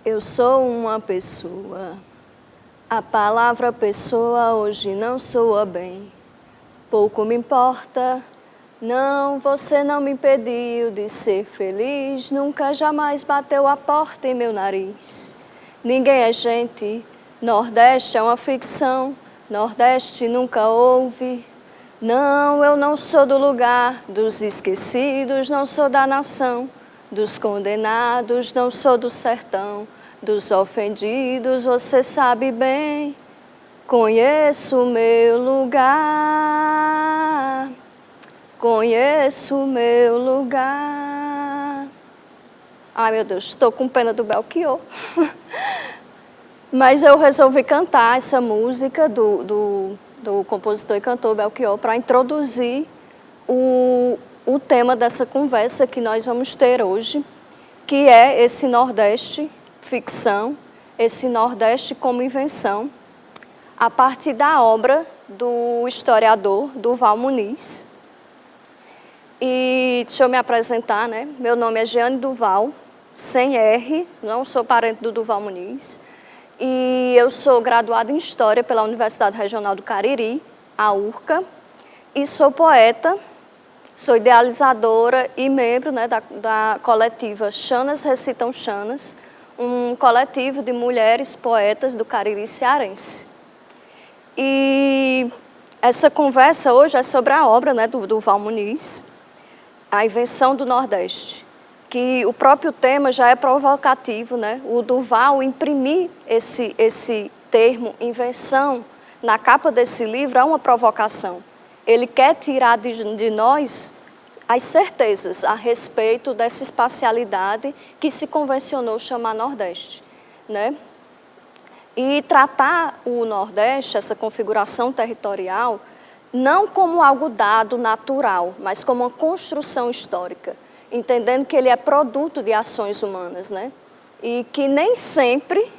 Eu sou uma pessoa. A palavra pessoa hoje não soa bem. Pouco me importa. Não, você não me impediu de ser feliz. Nunca jamais bateu a porta em meu nariz. Ninguém é gente. Nordeste é uma ficção. Nordeste nunca houve. Não, eu não sou do lugar dos esquecidos. Não sou da nação dos condenados. Não sou do sertão dos ofendidos. Você sabe bem. Conheço o meu lugar. Conheço o meu lugar. Ai, meu Deus, estou com pena do Belchior. Mas eu resolvi cantar essa música do compositor e cantor Belchior para introduzir o tema dessa conversa que nós vamos ter hoje, que é esse Nordeste ficção, esse Nordeste como invenção, a partir da obra do historiador Durval Muniz. E deixa eu me apresentar, né? Meu nome é Jeane Duval, sem R, não sou parente do Durval Muniz. E eu sou graduada em História pela Universidade Regional do Cariri, a URCA, e sou poeta, sou idealizadora e membro, né, da coletiva Chanas Recitam Chanas, um coletivo de mulheres poetas do Cariri cearense. E essa conversa hoje é sobre a obra, né, do Durval Muniz, A Invenção do Nordeste, que o próprio tema já é provocativo, né? O Durval imprimir esse termo invenção na capa desse livro é uma provocação. Ele quer tirar de nós as certezas a respeito dessa espacialidade que se convencionou chamar Nordeste, né? E tratar o Nordeste, essa configuração territorial, não como algo dado, natural, mas como uma construção histórica, entendendo que ele é produto de ações humanas, né? E que nem sempre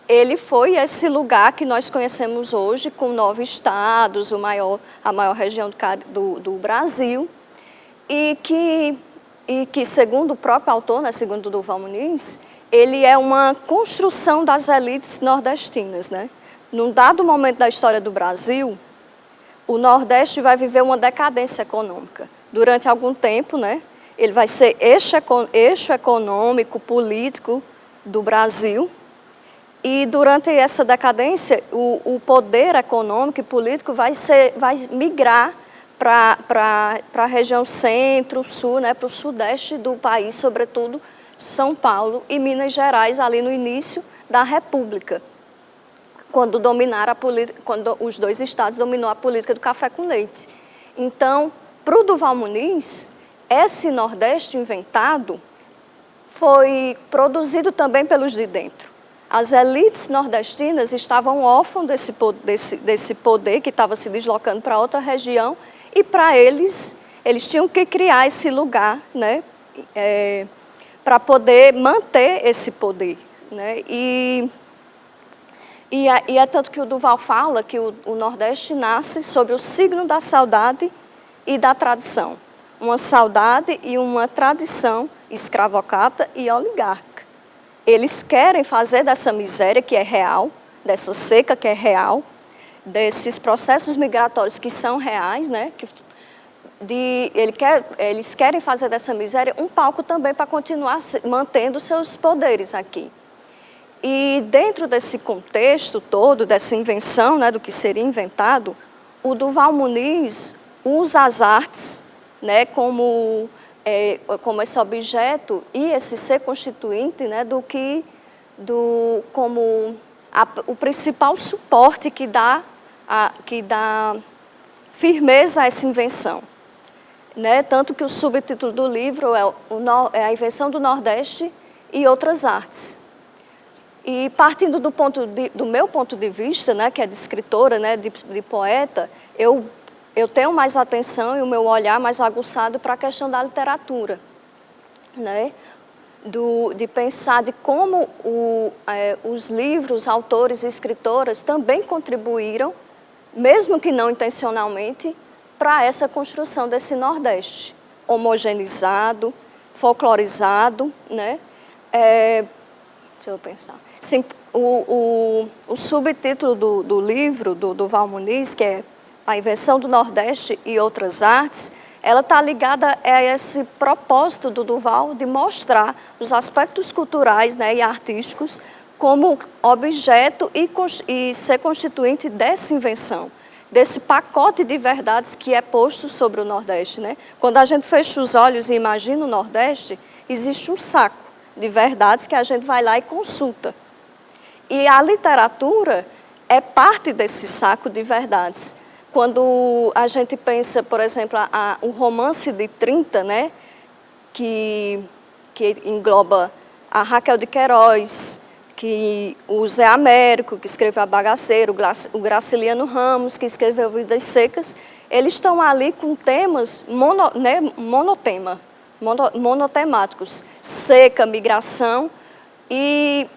ele foi esse lugar que nós conhecemos hoje, com 9 estados, a maior região do Brasil, e que, segundo o próprio autor, né, segundo o Durval Muniz, ele é uma construção das elites nordestinas, né? Num dado momento da história do Brasil, o Nordeste vai viver uma decadência econômica. Durante algum tempo, né, ele vai ser eixo econômico, político do Brasil. E durante essa decadência, o poder econômico e político vai migrar para a região centro, sul, né, para o sudeste do país, sobretudo São Paulo e Minas Gerais, ali no início da República, quando os dois estados dominou a política do café com leite. Então, para o Durval Muniz, esse Nordeste inventado foi produzido também pelos de dentro. As elites nordestinas estavam órfãos desse poder que estava se deslocando para outra região, e para eles tinham que criar esse lugar, né, para poder manter esse poder, né? E é tanto que o Durval fala que o Nordeste nasce sob o signo da saudade e da tradição. Uma saudade e uma tradição escravocrata e oligarca. Eles querem fazer dessa miséria que é real, dessa seca que é real, desses processos migratórios que são reais, né? Eles querem fazer dessa miséria um palco também para continuar mantendo seus poderes aqui. E dentro desse contexto todo, dessa invenção, né, do que seria inventado, o Durval Muniz usa as artes, né, como esse objeto e esse ser constituinte, né, como o principal suporte que dá firmeza a essa invenção. Né? Tanto que o subtítulo do livro é A Invenção do Nordeste e Outras Artes. E partindo do meu ponto de vista, né, que é de escritora, né, de poeta, eu tenho mais atenção e o meu olhar mais aguçado para a questão da literatura, né? De pensar de como os livros, autores e escritoras também contribuíram, mesmo que não intencionalmente, para essa construção desse Nordeste homogeneizado, folclorizado, né? Deixa eu pensar. Sim, o subtítulo do livro do Duval Muniz, que é A Invenção do Nordeste e Outras Artes, ela está ligada a esse propósito do Duval de mostrar os aspectos culturais, né, e artísticos como objeto e ser constituinte dessa invenção, desse pacote de verdades que é posto sobre o Nordeste, né? Quando a gente fecha os olhos e imagina o Nordeste, existe um saco de verdades que a gente vai lá e consulta. E a literatura é parte desse saco de verdades. Quando a gente pensa, por exemplo, o romance de 30, né, que engloba a Raquel de Queiroz, que o Zé Américo, que escreveu A Bagaceira, o Graciliano Ramos, que escreveu Vidas Secas, eles estão ali com temas monotemáticos, seca, migração, e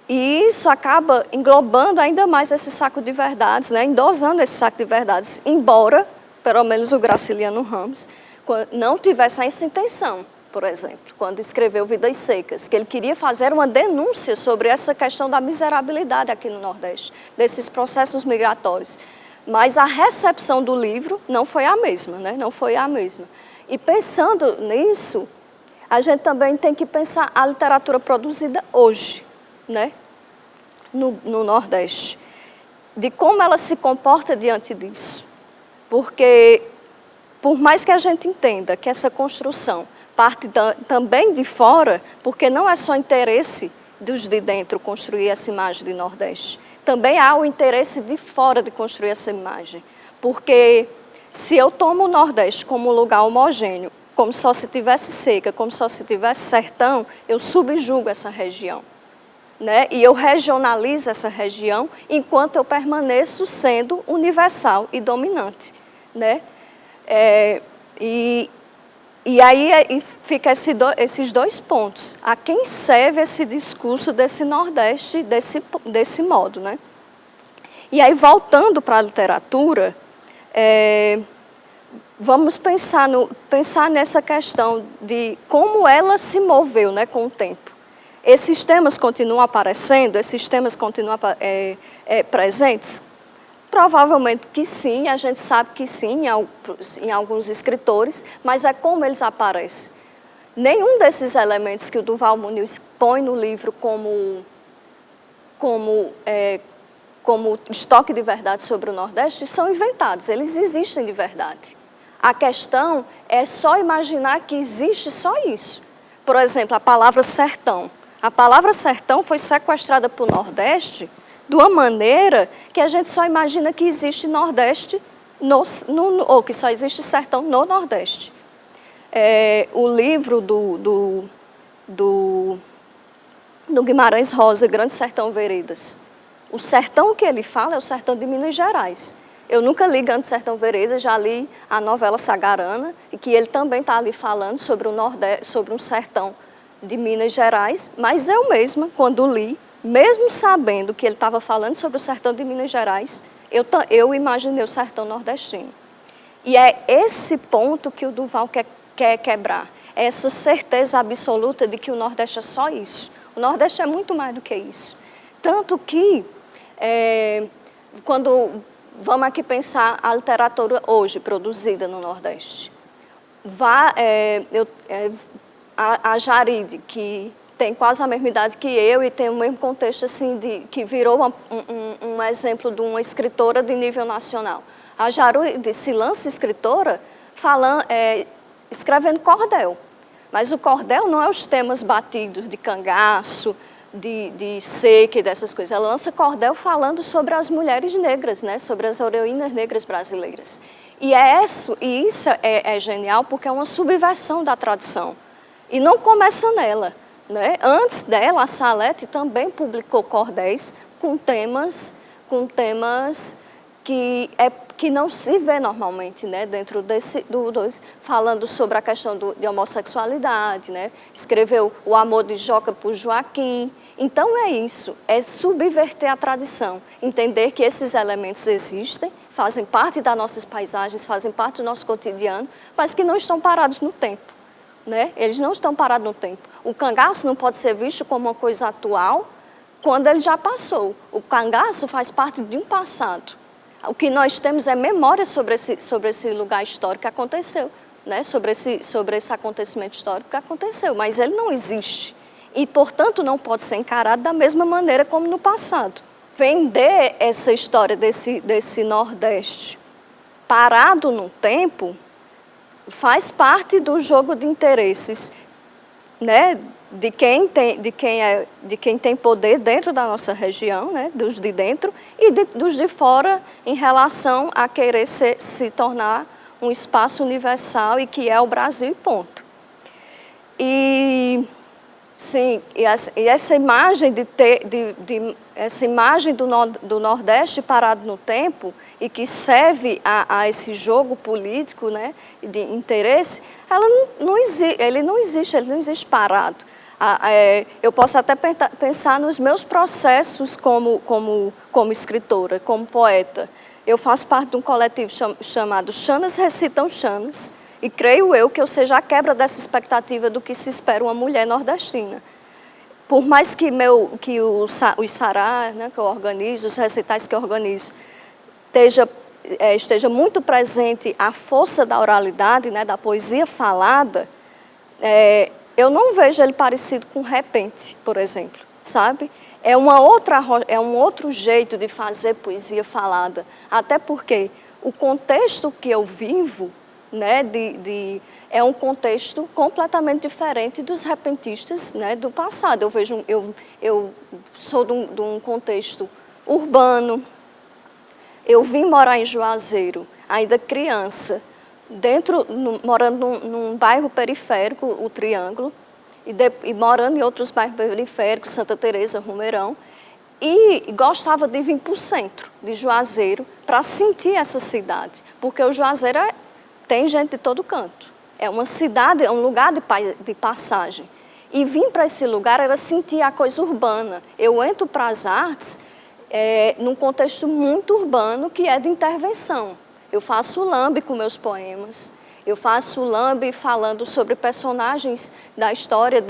isso acaba englobando ainda mais esse saco de verdades, né? Endosando esse saco de verdades, embora, pelo menos o Graciliano Ramos, não tivesse essa intenção, por exemplo, quando escreveu Vidas Secas, que ele queria fazer uma denúncia sobre essa questão da miserabilidade aqui no Nordeste, desses processos migratórios. Mas a recepção do livro não foi a mesma, né? Não foi a mesma. E pensando nisso, a gente também tem que pensar a literatura produzida hoje, né? No Nordeste, de como ela se comporta diante disso. Porque, por mais que a gente entenda que essa construção parte também de fora, porque não é só interesse dos de dentro construir essa imagem de Nordeste, também há o interesse de fora de construir essa imagem. Porque se eu tomo o Nordeste como um lugar homogêneo, como só se tivesse seca, como só se tivesse sertão, eu subjugo essa região, né? E eu regionalizo essa região enquanto eu permaneço sendo universal e dominante, né? E aí fica esses dois pontos. A quem serve esse discurso desse Nordeste desse modo, né? E aí, voltando para a literatura, vamos pensar nessa questão de como ela se moveu, né, com o tempo. Esses temas continuam aparecendo, esses temas continuam presentes? Provavelmente que sim, a gente sabe que sim, em alguns escritores, mas é como eles aparecem. Nenhum desses elementos que o Duval Muniz põe no livro como estoque de verdade sobre o Nordeste são inventados, eles existem de verdade. A questão é só imaginar que existe só isso. Por exemplo, a palavra sertão. A palavra sertão foi sequestrada para o Nordeste de uma maneira que a gente só imagina que existe Nordeste, ou que só existe sertão no Nordeste. O livro do Guimarães Rosa, Grande Sertão Veredas. O sertão que ele fala é o sertão de Minas Gerais. Eu nunca li Grande Sertão Veredas, já li a novela Sagarana, e que ele também está ali falando sobre o Nordeste, sobre um sertão de Minas Gerais, mas eu mesma, quando li, mesmo sabendo que ele estava falando sobre o sertão de Minas Gerais, eu imaginei o sertão nordestino. E é esse ponto que o Duval quer quebrar, essa certeza absoluta de que o Nordeste é só isso. O Nordeste é muito mais do que isso. Tanto que, quando vamos aqui pensar a literatura hoje produzida no Nordeste, a Jaride, que tem quase a mesma idade que eu e tem o mesmo contexto assim, que virou um exemplo de uma escritora de nível nacional. A Jaride se lança escritora escrevendo cordel, mas o cordel não é os temas batidos de cangaço, de seca e dessas coisas. Ela lança cordel falando sobre as mulheres negras, né? Sobre as heroínas negras brasileiras. E isso é genial porque é uma subversão da tradição. E não começa nela, né? Antes dela, a Salete também publicou cordéis com temas que não se vê normalmente, né? Dentro falando sobre a questão de homossexualidade, né? Escreveu O Amor de Joca por Joaquim. Então é isso, é subverter a tradição, entender que esses elementos existem, fazem parte das nossas paisagens, fazem parte do nosso cotidiano, mas que não estão parados no tempo. né? Eles não estão parados no tempo. O cangaço não pode ser visto como uma coisa atual quando ele já passou. O cangaço faz parte de um passado. O que nós temos é memória sobre esse lugar histórico que aconteceu, né? Sobre esse acontecimento histórico que aconteceu, mas ele não existe. E, portanto, não pode ser encarado da mesma maneira como no passado. Vender essa história desse Nordeste parado no tempo faz parte do jogo de interesses, né? de quem tem poder dentro da nossa região, né? Dos de dentro e dos de fora em relação a querer se tornar um espaço universal e que é o Brasil e ponto. E sim, e essa imagem essa imagem do Nordeste parado no tempo e que serve a esse jogo político, né, de interesse, ele não existe parado. Eu posso até pensar nos meus processos como escritora, como poeta. Eu faço parte de um coletivo chamado Chanas Recitam Chanas, e creio eu que eu seja a quebra dessa expectativa do que se espera uma mulher nordestina. Por mais que os sarás, né, que eu organizo, os recitais que eu organizo, esteja muito presente a força da oralidade, né, da poesia falada, eu não vejo ele parecido com repente, por exemplo, sabe? É um outro jeito de fazer poesia falada, até porque o contexto que eu vivo, né, é um contexto completamente diferente dos repentistas, né, do passado. Eu sou de um contexto urbano. Eu vim morar em Juazeiro, ainda criança, morando num bairro periférico, o Triângulo, e morando em outros bairros periféricos, Santa Teresa, Romeirão, e gostava de vir para o centro de Juazeiro para sentir essa cidade, porque o Juazeiro tem gente de todo canto. É uma cidade, é um lugar de passagem. E vir para esse lugar era sentir a coisa urbana. Eu entro para as artes num contexto muito urbano que é de intervenção. Eu faço lambe com meus poemas. Eu faço lambe falando sobre personagens da história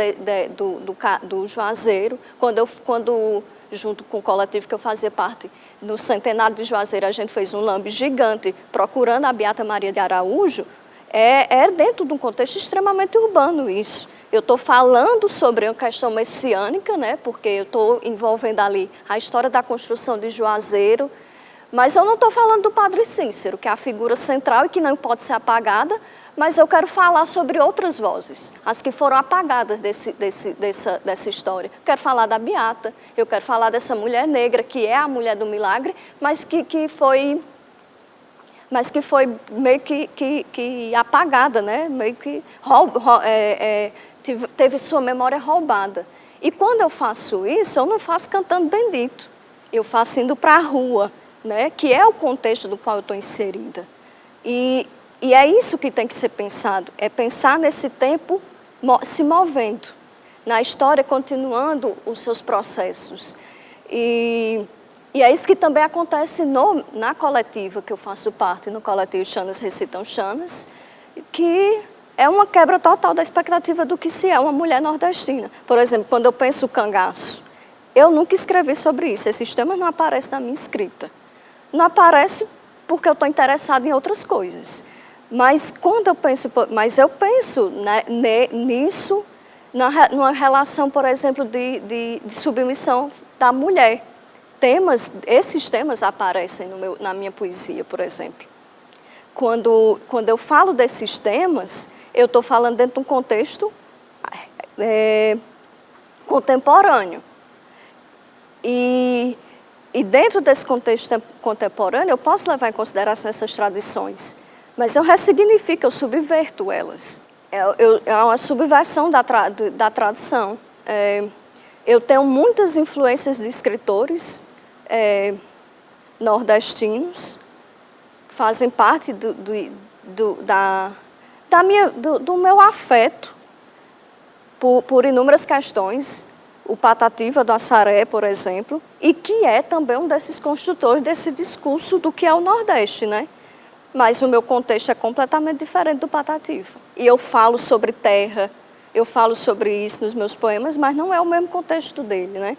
do Juazeiro. Quando, junto com o coletivo que eu fazia parte, no centenário de Juazeiro, a gente fez um lambe gigante procurando a Beata Maria de Araújo. É dentro de um contexto extremamente urbano isso. Eu estou falando sobre uma questão messiânica, né, porque eu estou envolvendo ali a história da construção de Juazeiro, mas eu não estou falando do Padre Cícero, que é a figura central e que não pode ser apagada, mas eu quero falar sobre outras vozes, as que foram apagadas dessa história. Eu quero falar da Beata, eu quero falar dessa mulher negra, que é a mulher do milagre, mas que foi meio que apagada, né? Meio que teve sua memória roubada. E quando eu faço isso, eu não faço cantando bendito, eu faço indo para a rua, né? Que é o contexto do qual eu estou inserida. E é isso que tem que ser pensado, é pensar nesse tempo se movendo, na história continuando os seus processos. E é isso que também acontece na coletiva que eu faço parte, no coletivo Chanas Recitam Chanas, que é uma quebra total da expectativa do que se é uma mulher nordestina. Por exemplo, quando eu penso cangaço, eu nunca escrevi sobre isso, esses temas não aparecem na minha escrita. Não aparece porque eu estou interessada em outras coisas. Mas eu penso né, nisso, numa relação, por exemplo, de submissão da mulher. Esses temas aparecem na minha poesia, por exemplo. Quando eu falo desses temas, eu estou falando dentro de um contexto contemporâneo. E dentro desse contexto contemporâneo, eu posso levar em consideração essas tradições, mas eu ressignifico, eu subverto elas. É uma subversão da tradição. Eu tenho muitas influências de escritores nordestinos, que fazem parte do meu afeto por inúmeras questões. O Patativa do Assaré, por exemplo, e que é também um desses construtores desse discurso do que é o Nordeste, né? mas o meu contexto é completamente diferente do Patativa. E eu falo sobre terra, eu falo sobre isso nos meus poemas, mas não é o mesmo contexto dele, né?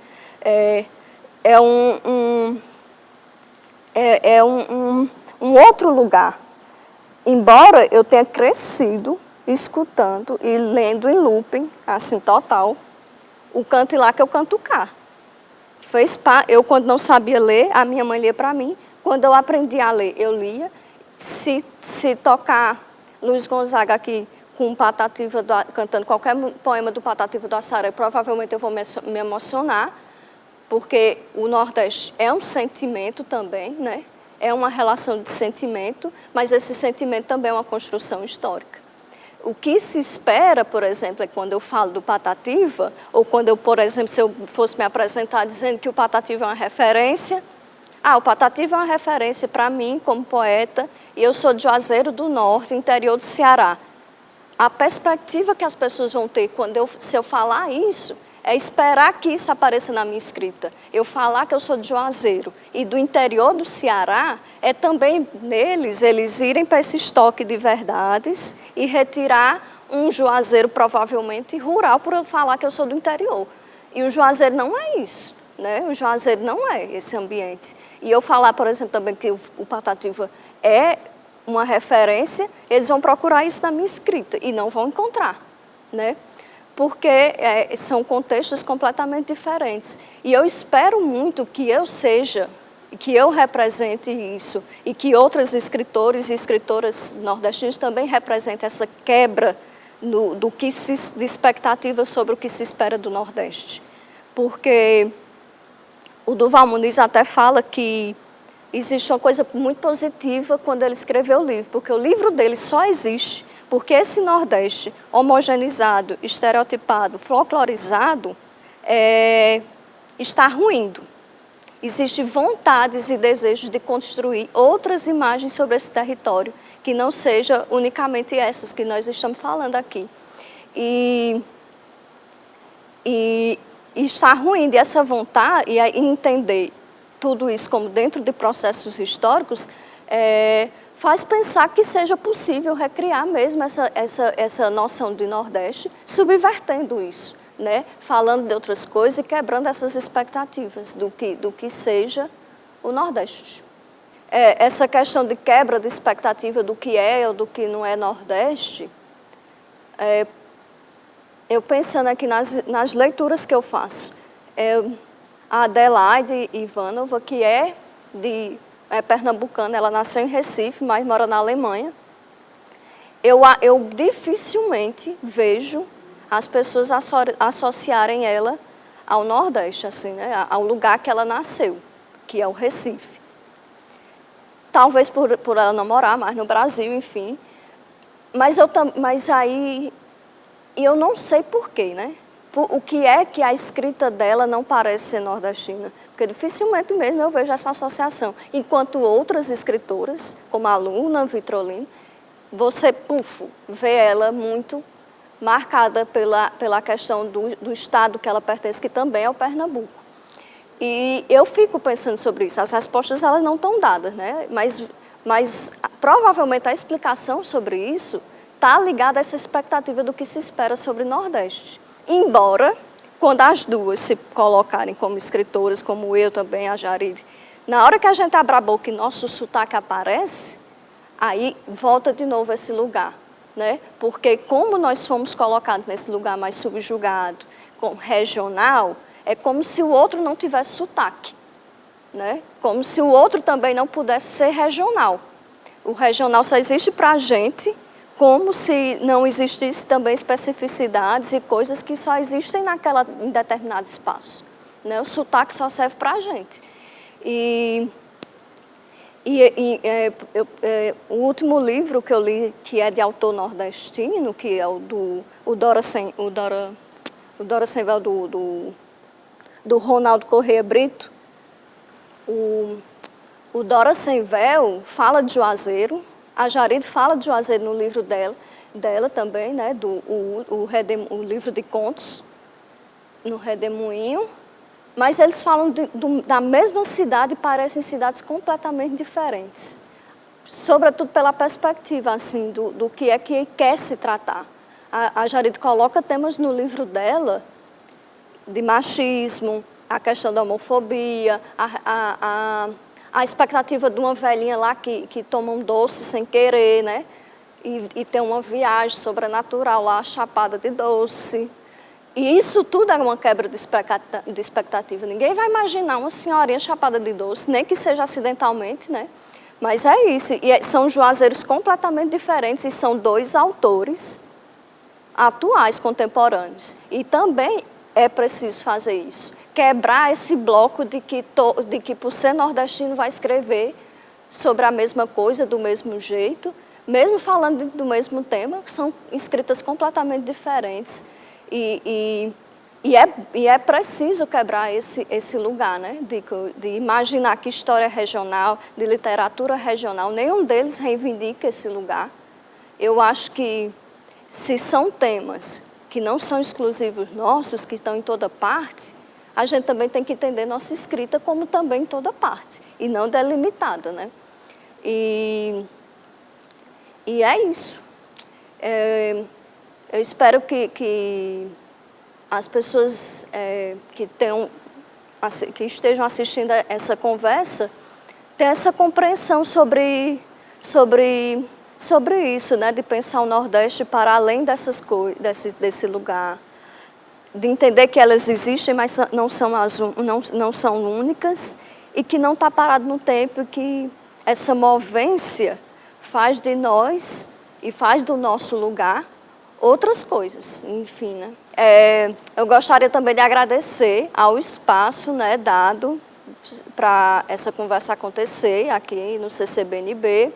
Um outro lugar. Embora eu tenha crescido escutando e lendo em looping, assim, total, o Cante Lá que eu canto cá. Eu, quando não sabia ler, a minha mãe lia para mim. Quando eu aprendi a ler, eu lia. Se tocar Luiz Gonzaga aqui com Patativa, cantando qualquer poema do Patativa do Açaré, provavelmente eu vou me emocionar, porque o Nordeste é um sentimento também, né? É uma relação de sentimento, mas esse sentimento também é uma construção histórica. O que se espera, por exemplo, é quando eu falo do Patativa, ou quando eu, por exemplo, se eu fosse me apresentar dizendo que o Patativa é uma referência, o Patativa é uma referência para mim como poeta, e eu sou de Juazeiro do Norte, interior do Ceará. A perspectiva que as pessoas vão ter se eu falar isso, é esperar que isso apareça na minha escrita. Eu falar que eu sou de Juazeiro e do interior do Ceará, é também eles irem para esse estoque de verdades e retirar um Juazeiro provavelmente rural por eu falar que eu sou do interior. E o Juazeiro não é isso, né? O Juazeiro não é esse ambiente. E eu falar, por exemplo, também que o Patativa é uma referência, eles vão procurar isso na minha escrita e não vão encontrar, né? Porque são contextos completamente diferentes. E eu espero muito que eu seja, que eu represente isso, e que outros escritores e escritoras nordestinos também representem essa quebra de expectativa sobre o que se espera do Nordeste. Porque o Duvall Muniz até fala que existe uma coisa muito positiva quando ele escreveu o livro, porque o livro dele só existe porque esse Nordeste homogeneizado, estereotipado, folclorizado, está ruindo. Existem vontades e desejos de construir outras imagens sobre esse território, que não sejam unicamente essas que nós estamos falando aqui. E está ruindo, e essa vontade, e entender tudo isso como dentro de processos históricos, faz pensar que seja possível recriar mesmo essa noção de Nordeste, subvertendo isso, né? Falando de outras coisas e quebrando essas expectativas do que seja o Nordeste. Essa questão de quebra de expectativa do que é ou do que não é Nordeste, eu pensando aqui nas leituras que eu faço, a Adelaide Ivanova, que é pernambucana, ela nasceu em Recife, mas mora na Alemanha. Eu dificilmente vejo as pessoas associarem ela ao Nordeste, assim, né? Ao lugar que ela nasceu, que é o Recife. Talvez por ela não morar mais no Brasil, enfim. Mas aí eu não sei porquê, né? O que é que a escrita dela não parece ser nordestina? Porque dificilmente mesmo eu vejo essa associação. Enquanto outras escritoras, como a Luna Vitrolin, você, vê ela muito marcada pela questão do estado que ela pertence, que também é o Pernambuco. E eu fico pensando sobre isso. As respostas elas não estão dadas, né? Mas provavelmente a explicação sobre isso está ligada a essa expectativa do que se espera sobre o Nordeste. Embora, quando as duas se colocarem como escritoras, como eu também, a Jaride, na hora que a gente abre a boca e nosso sotaque aparece, aí volta de novo esse lugar, né? Porque como nós fomos colocados nesse lugar mais subjugado, regional, é como se o outro não tivesse sotaque, né? Como se o outro também não pudesse ser regional. O regional só existe para a gente, como se não existisse também especificidades e coisas que só existem em determinado espaço, né? O sotaque só serve para a gente. O último livro que eu li, que é de autor nordestino, que é o Dora Senvel, do Ronaldo Corrêa Brito, o Dora Senvel fala de Juazeiro. A Jaride fala de Juazeiro no livro dela também, né? O livro de contos, no Redemoinho. Mas eles falam da mesma cidade e parecem cidades completamente diferentes. sobretudo pela perspectiva assim, do que é que quer se tratar. A Jarid coloca temas no livro dela de machismo, a questão da homofobia, a expectativa de uma velhinha lá que toma um doce sem querer, né? E tem uma viagem sobrenatural lá, chapada de doce. E isso tudo é uma quebra de expectativa. Ninguém vai imaginar uma senhorinha chapada de doce, nem que seja acidentalmente, né? Mas é isso. E são juazeiros completamente diferentes e são dois autores atuais, contemporâneos. E também é preciso fazer isso. Quebrar esse bloco de que por ser nordestino vai escrever sobre a mesma coisa, do mesmo jeito, mesmo falando do mesmo tema, são escritas completamente diferentes. E é preciso quebrar esse lugar, né? De imaginar que história regional, de literatura regional, nenhum deles reivindica esse lugar. Eu acho que se são temas que não são exclusivos nossos, que estão em toda parte, a gente também tem que entender nossa escrita como também em toda parte, e não delimitada, né? E é isso. Eu espero que as pessoas que estejam assistindo a essa conversa tenham essa compreensão sobre isso, né? De pensar o Nordeste para além dessas coisas, desse lugar, de entender que elas existem, mas não são únicas, e que não está parado no tempo, que essa movência faz de nós e faz do nosso lugar outras coisas, enfim, né? Eu gostaria também de agradecer ao espaço, né, dado para essa conversa acontecer aqui no CCBNB,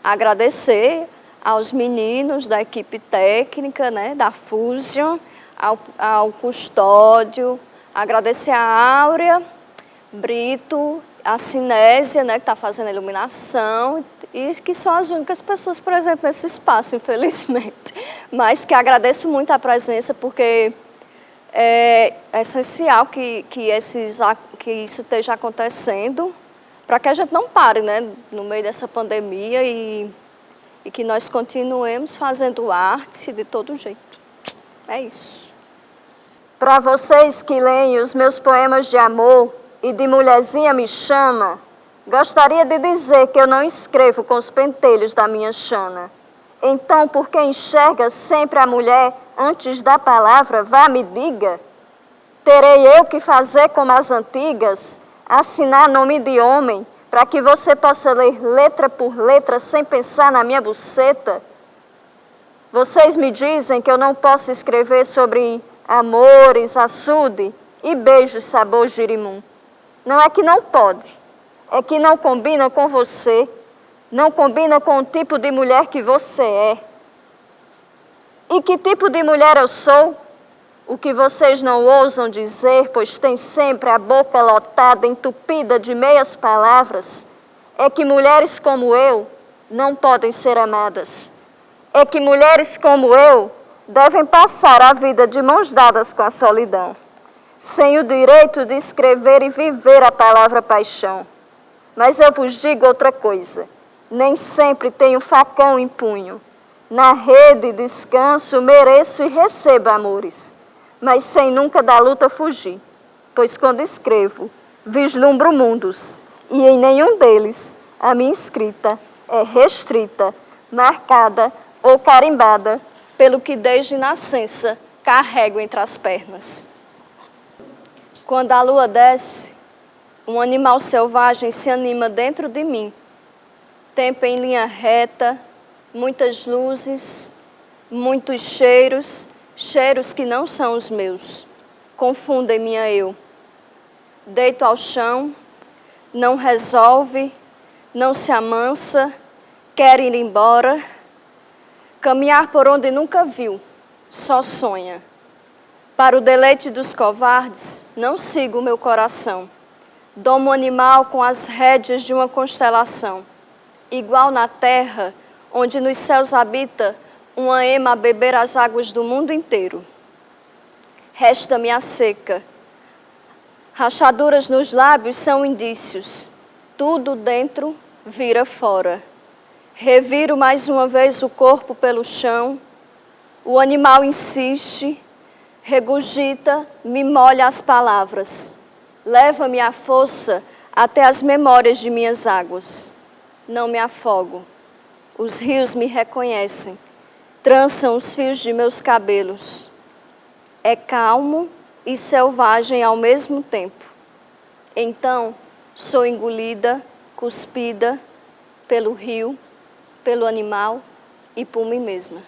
agradecer aos meninos da equipe técnica, né, da Fusion, ao Custódio, agradecer a Áurea Brito, a Cinésia, né, que está fazendo a iluminação, e que são as únicas pessoas presentes nesse espaço, infelizmente. Mas que agradeço muito a presença, porque é essencial que isso esteja acontecendo, para que a gente não pare, né, no meio dessa pandemia e que nós continuemos fazendo arte de todo jeito. É isso. Para vocês que leem os meus poemas de amor e de mulherzinha me chama, gostaria de dizer que eu não escrevo com os pentelhos da minha chana. Então, por quem enxerga sempre a mulher antes da palavra, vá me diga, terei eu que fazer como as antigas, assinar nome de homem, para que você possa ler letra por letra sem pensar na minha buceta? Vocês me dizem que eu não posso escrever sobre amores, açude e beijos sabor girimum. Não é que não pode, é que não combina com você, não combina com o tipo de mulher que você é. E que tipo de mulher eu sou? O que vocês não ousam dizer, pois tem sempre a boca lotada, entupida de meias palavras, é que mulheres como eu não podem ser amadas. É que mulheres como eu devem passar a vida de mãos dadas com a solidão, sem o direito de escrever e viver a palavra paixão. Mas eu vos digo outra coisa, nem sempre tenho facão em punho. Na rede descanso, mereço e recebo amores, mas sem nunca da luta fugir, pois quando escrevo, vislumbro mundos, e em nenhum deles a minha escrita é restrita, marcada ou carimbada pelo que desde nascença carrego entre as pernas. Quando a lua desce, um animal selvagem se anima dentro de mim. Tempo em linha reta, muitas luzes, muitos cheiros, cheiros que não são os meus, confundem-me a eu. Deito ao chão, não resolve, não se amansa, quer ir embora, caminhar por onde nunca viu, só sonha. Para o deleite dos covardes, não sigo o meu coração. Domo o animal com as rédeas de uma constelação, igual na terra, onde nos céus habita uma ema a beber as águas do mundo inteiro. Resta-me a seca. Rachaduras nos lábios são indícios. Tudo dentro vira fora. Reviro mais uma vez o corpo pelo chão. O animal insiste, regurgita, me molha as palavras. Leva-me à força até as memórias de minhas águas. Não me afogo. Os rios me reconhecem. Trançam os fios de meus cabelos. É calmo e selvagem ao mesmo tempo. Então, sou engolida, cuspida pelo rio, pelo animal e por mim mesma.